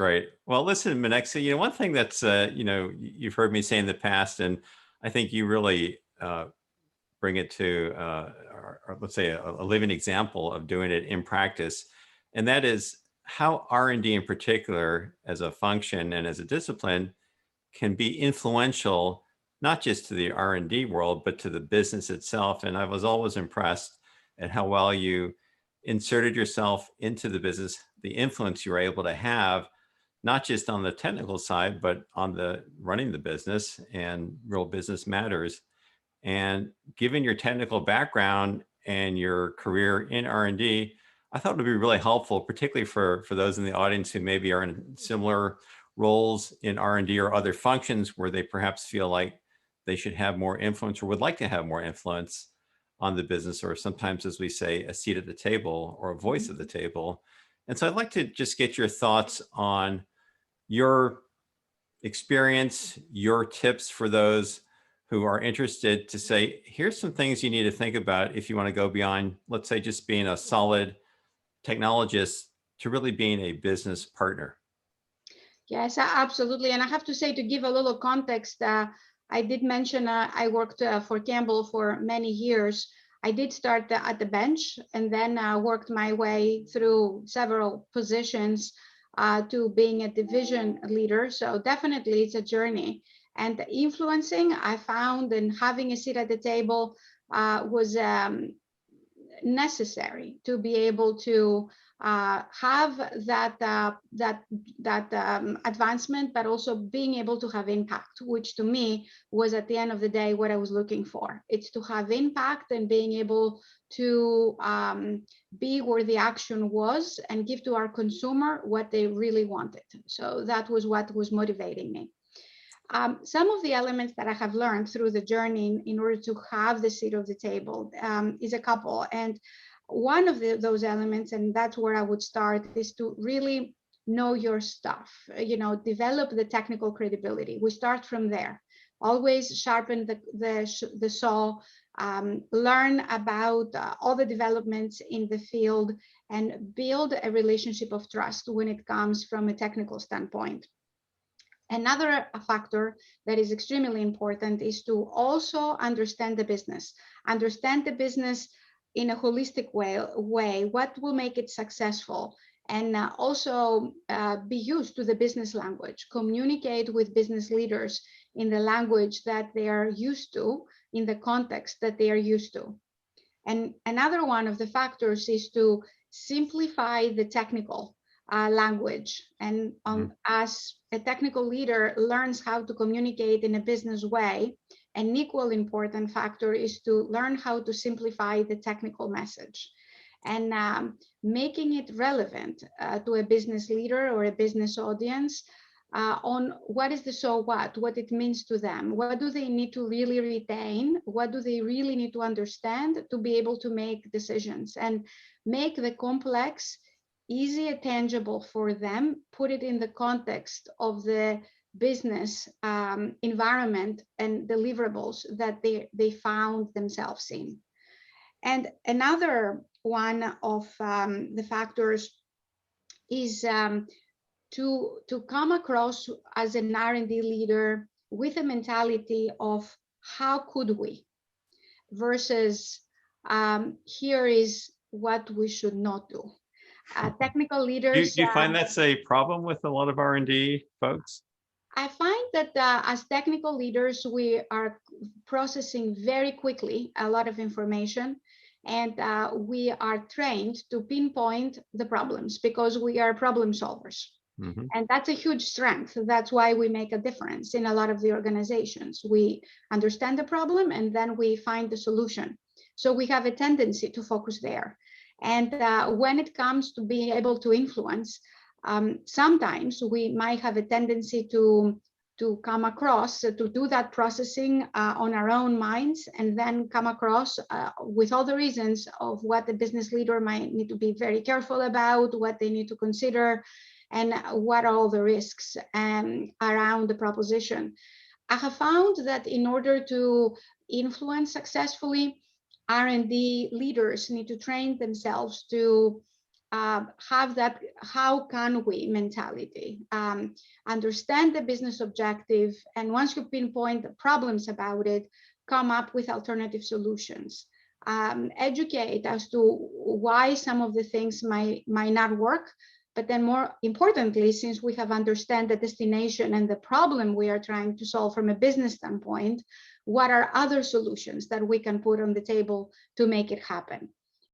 Right. Well, listen, Menexia, one thing that's, you've heard me say in the past, and I think you really bring it to, or let's say, a living example of doing it in practice, and that is how R&D in particular, as a function and as a discipline, can be influential, not just to the R&D world, but to the business itself. And I was always impressed at how well you inserted yourself into the business, the influence you were able to have, not just on the technical side, but on the running the business and real business matters. And given your technical background and your career in R&D, I thought it would be really helpful, particularly for those in the audience who maybe are in similar roles in R&D or other functions where they perhaps feel like they should have more influence or would like to have more influence on the business, or sometimes, as we say, a seat at the table or a voice at the table. And so I'd like to just get your thoughts on your experience, your tips for those who are interested, to say, here's some things you need to think about if you want to go beyond, let's say, just being a solid technologist to really being a business partner. Yes, absolutely. And I have to say, to give a little context, I did mention I worked for Campbell for many years. I did start at the bench and then worked my way through several positions to being a division leader. So definitely it's a journey. And the influencing, I found, and having a seat at the table was necessary to be able to have that advancement, but also being able to have impact, which to me was, at the end of the day, what I was looking for. It's to have impact and being able to be where the action was and give to our consumer what they really wanted. So that was what was motivating me. Some of the elements that I have learned through the journey in order to have the seat of the table is a couple. And one of those elements, and that's where I would start, is to really know your stuff, develop the technical credibility. We start from there. Always sharpen the saw, learn about all the developments in the field, and build a relationship of trust when it comes from a technical standpoint. Another factor that is extremely important is to also understand the business. Understand the business in a holistic way, what will make it successful, and also be used to the business language. Communicate with business leaders in the language that they are used to, in the context that they are used to. And another one of the factors is to simplify the technical language. And as a technical leader learns how to communicate in a business way, an equal important factor is to learn how to simplify the technical message and making it relevant to a business leader or a business audience on what is the so what it means to them. What do they need to really retain? What do they really need to understand to be able to make decisions, and make the complex easy and tangible for them, put it in the context of the business environment and deliverables that they found themselves in. And another one of the factors is to come across as an R&D leader with a mentality of how could we, versus here is what we should not do. Technical leaders. Do you find that's a problem with a lot of R&D folks? I find that as technical leaders, we are processing very quickly a lot of information, and we are trained to pinpoint the problems because we are problem solvers. Mm-hmm. And that's a huge strength. That's why we make a difference in a lot of the organizations. We understand the problem and then we find the solution. So we have a tendency to focus there. And when it comes to being able to influence, sometimes we might have a tendency to come across, to do that processing on our own minds, and then come across with all the reasons of what the business leader might need to be very careful about, what they need to consider, and what are all the risks around the proposition. I have found that in order to influence successfully, R&D leaders need to train themselves to have that how can we mentality, understand the business objective, and once you pinpoint the problems about it, come up with alternative solutions. Educate as to why some of the things might not work, but then more importantly, since we have understand the destination and the problem we are trying to solve from a business standpoint, what are other solutions that we can put on the table to make it happen?